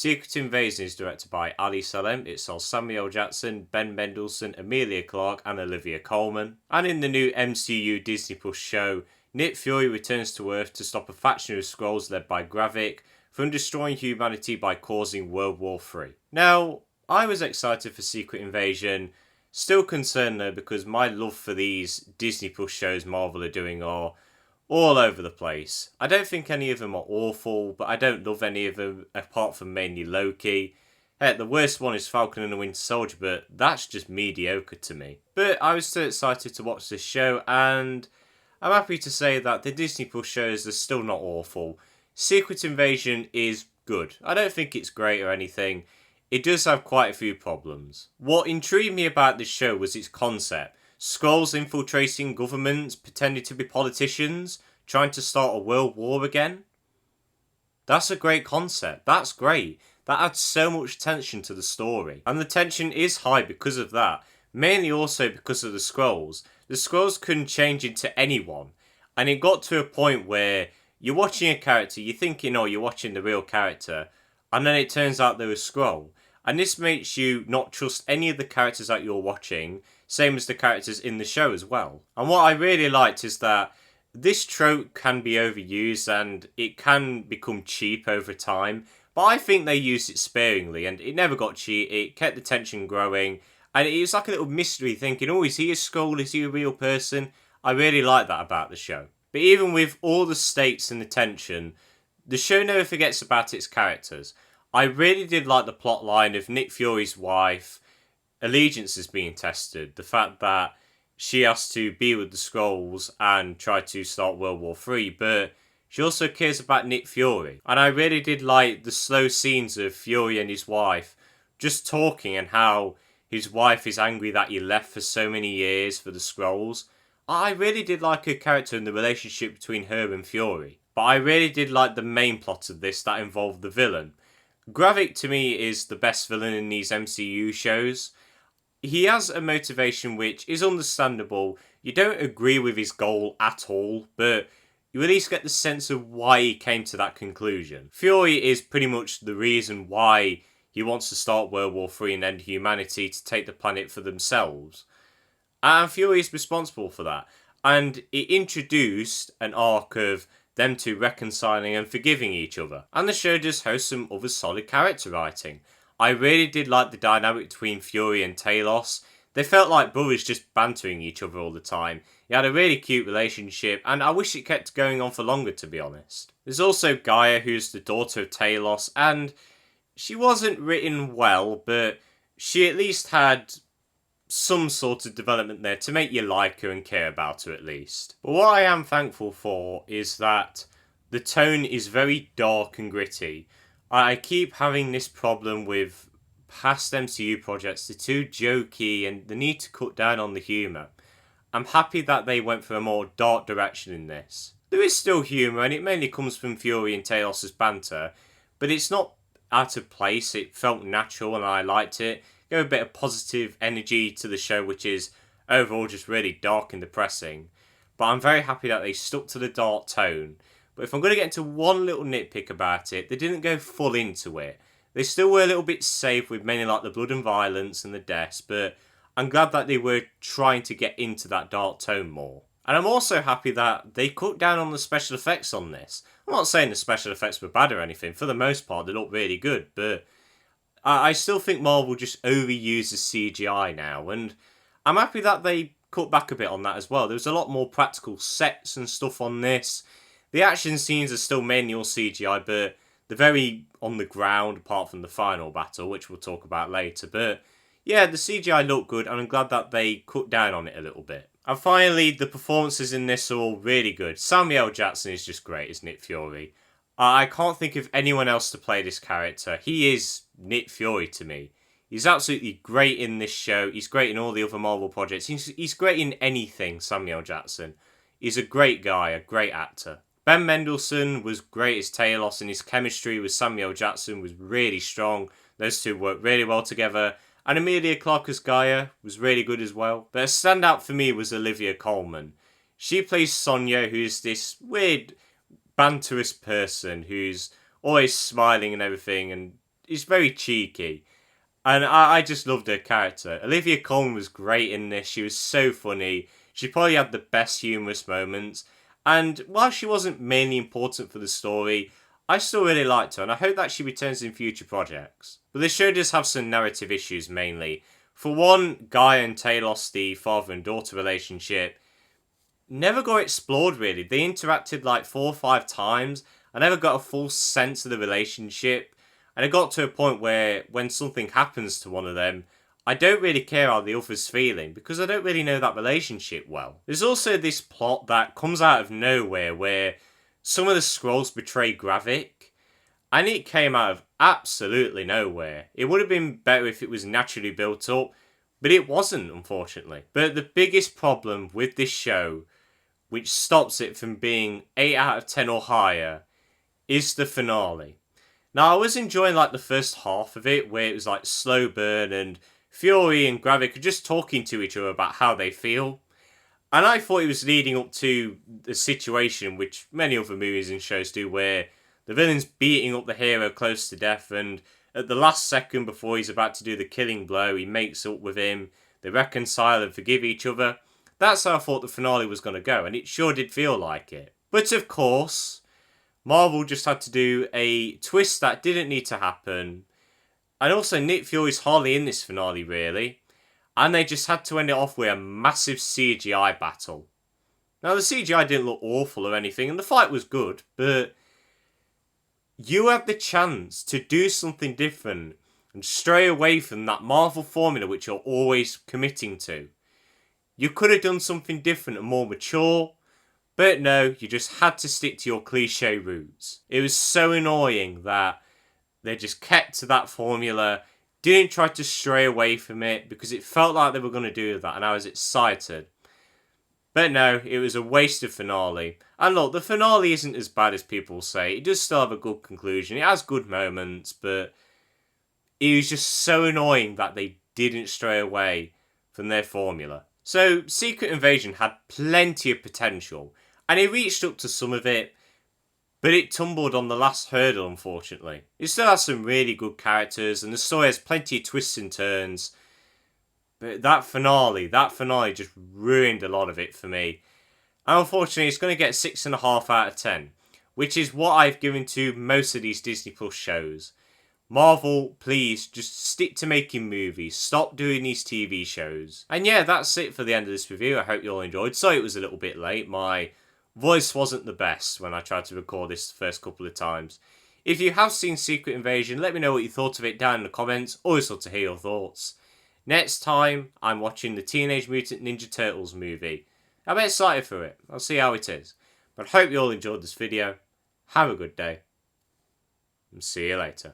Secret Invasion is directed by Salem. It stars Samuel Jackson, Ben Mendelsohn, Emilia Clarke, and Olivia Colman. And in the new MCU Disney Plus show, Nick Fury returns to Earth to stop a faction of Skrulls led by Gravik from destroying humanity by causing World War III. Now, I was excited for Secret Invasion, still concerned though because my love for these Disney Plus shows Marvel are doing are all over the place. I don't think any of them are awful, but I don't love any of them apart from mainly Loki. Heck, the worst one is Falcon and the Winter Soldier, but that's just mediocre to me. But I was still excited to watch this show, and I'm happy to say that the Disney Plus shows are still not awful. Secret Invasion is good. I don't think it's great or anything. It does have quite a few problems. What intrigued me about this show was its concept. Skrulls infiltrating governments, pretending to be politicians, trying to start a world war again. That's a great concept. That's great. That adds so much tension to the story. And the tension is high because of that. Mainly also because of the Skrulls. The Skrulls couldn't change into anyone. And it got to a point where you're watching a character, you're thinking, oh, you're watching the real character. And then it turns out they're a Skrull. And this makes you not trust any of the characters that you're watching, same as the characters in the show as well. And what I really liked is that this trope can be overused and it can become cheap over time, but I think they used it sparingly and it never got cheap. It kept the tension growing and it was like a little mystery thinking, oh, is he a Skrull? Is he a real person? I really like that about the show. But even with all the stakes and the tension, the show never forgets about its characters. I really did like the plot line of Nick Fury's wife allegiances being tested. The fact that she has to be with the Skrulls and try to start World War III, but she also cares about Nick Fury. And I really did like the slow scenes of Fury and his wife just talking and how his wife is angry that he left for so many years for the Skrulls. I really did like her character and the relationship between her and Fury. But I really did like the main plot of this that involved the villain. Gravik to me is the best villain in these MCU shows. He has a motivation which is understandable. You don't agree with his goal at all, but you at least get the sense of why he came to that conclusion. Fury is pretty much the reason why he wants to start World War III and end humanity to take the planet for themselves. And Fury is responsible for that. And it introduced an arc of them two reconciling and forgiving each other. And the show does host some other solid character writing. I really did like the dynamic between Fury and Talos. They felt like brothers just bantering each other all the time. They had a really cute relationship and I wish it kept going on for longer, to be honest. There's also Gaia, who's the daughter of Talos, and she wasn't written well, but she at least had some sort of development there to make you like her and care about her at least. But what I am thankful for is that the tone is very dark and gritty. I keep having this problem with past MCU projects. They're too jokey and they need to cut down on the humour. I'm happy that they went for a more dark direction in this. There is still humour and it mainly comes from Fury and Talos' banter, but it's not out of place. It felt natural and I liked it. Give a bit of positive energy to the show, which is overall just really dark and depressing. But I'm very happy that they stuck to the dark tone. But if I'm going to get into one little nitpick about it, they didn't go full into it. They still were a little bit safe with mainly like the blood and violence and the deaths, but I'm glad that they were trying to get into that dark tone more. And I'm also happy that they cut down on the special effects on this. I'm not saying the special effects were bad or anything. For the most part, they look really good, but I still think Marvel just overuses CGI now, and I'm happy that they cut back a bit on that as well. There's a lot more practical sets and stuff on this. The action scenes are still mainly all CGI, but they're very on the ground, apart from the final battle, which we'll talk about later. But yeah, the CGI looked good, and I'm glad that they cut down on it a little bit. And finally, the performances in this are all really good. Samuel Jackson is just great as Nick Fury. I can't think of anyone else to play this character. He is Nick Fury to me. He's absolutely great in this show. He's great in all the other Marvel projects. He's great in anything, Samuel Jackson. He's a great guy, a great actor. Ben Mendelsohn was great as Talos, and his chemistry with Samuel Jackson was really strong. Those two worked really well together. And Emilia Clarke as Gaia was really good as well. But a standout for me was Olivia Colman. She plays Sonya, who's this weird banterous person who's always smiling and everything, and it's very cheeky. And I just loved her character. Olivia Colman was great in this. She was so funny. She probably had the best humorous moments. And while she wasn't mainly important for the story, I still really liked her, and I hope that she returns in future projects. But the show does have some narrative issues mainly. For one, Guy and Talos, the father and daughter relationship, never got explored really. They interacted like 4 or 5 times. I never got a full sense of the relationship. And it got to a point where when something happens to one of them, I don't really care how the other's feeling because I don't really know that relationship well. There's also this plot that comes out of nowhere where some of the Skrulls betray Gravik, and it came out of absolutely nowhere. It would have been better if it was naturally built up, but it wasn't, unfortunately. But the biggest problem with this show, which stops it from being 8 out of 10 or higher, is the finale. Now, I was enjoying like the first half of it, where it was like slow burn and Fury and Gravik are just talking to each other about how they feel. And I thought it was leading up to the situation which many other movies and shows do, where the villain's beating up the hero close to death, and at the last second before he's about to do the killing blow, he makes up with him, they reconcile and forgive each other. That's how I thought the finale was going to go, and it sure did feel like it. But of course, Marvel just had to do a twist that didn't need to happen. And also, Nick Fury's hardly in this finale, really. And they just had to end it off with a massive CGI battle. Now, the CGI didn't look awful or anything, and the fight was good, but you had the chance to do something different and stray away from that Marvel formula which you're always committing to. You could have done something different and more mature, but no, you just had to stick to your cliche roots. It was so annoying that they just kept to that formula, didn't try to stray away from it because it felt like they were going to do that and I was excited. But no, it was a wasted finale. And look, the finale isn't as bad as people say. It does still have a good conclusion. It has good moments, but it was just so annoying that they didn't stray away from their formula. So, Secret Invasion had plenty of potential, and it reached up to some of it, but it tumbled on the last hurdle, unfortunately. It still has some really good characters, and the story has plenty of twists and turns. But that finale just ruined a lot of it for me. And unfortunately, it's going to get 6.5 out of 10, which is what I've given to most of these Disney Plus shows. Marvel, please, just stick to making movies. Stop doing these TV shows. And yeah, that's it for the end of this review. I hope you all enjoyed. Sorry it was a little bit late. My voice wasn't the best when I tried to record this the first couple of times. If you have seen Secret Invasion, let me know what you thought of it down in the comments. Always love to hear your thoughts. Next time, I'm watching the Teenage Mutant Ninja Turtles movie. I'm excited for it. I'll see how it is. But I hope you all enjoyed this video. Have a good day. And see you later.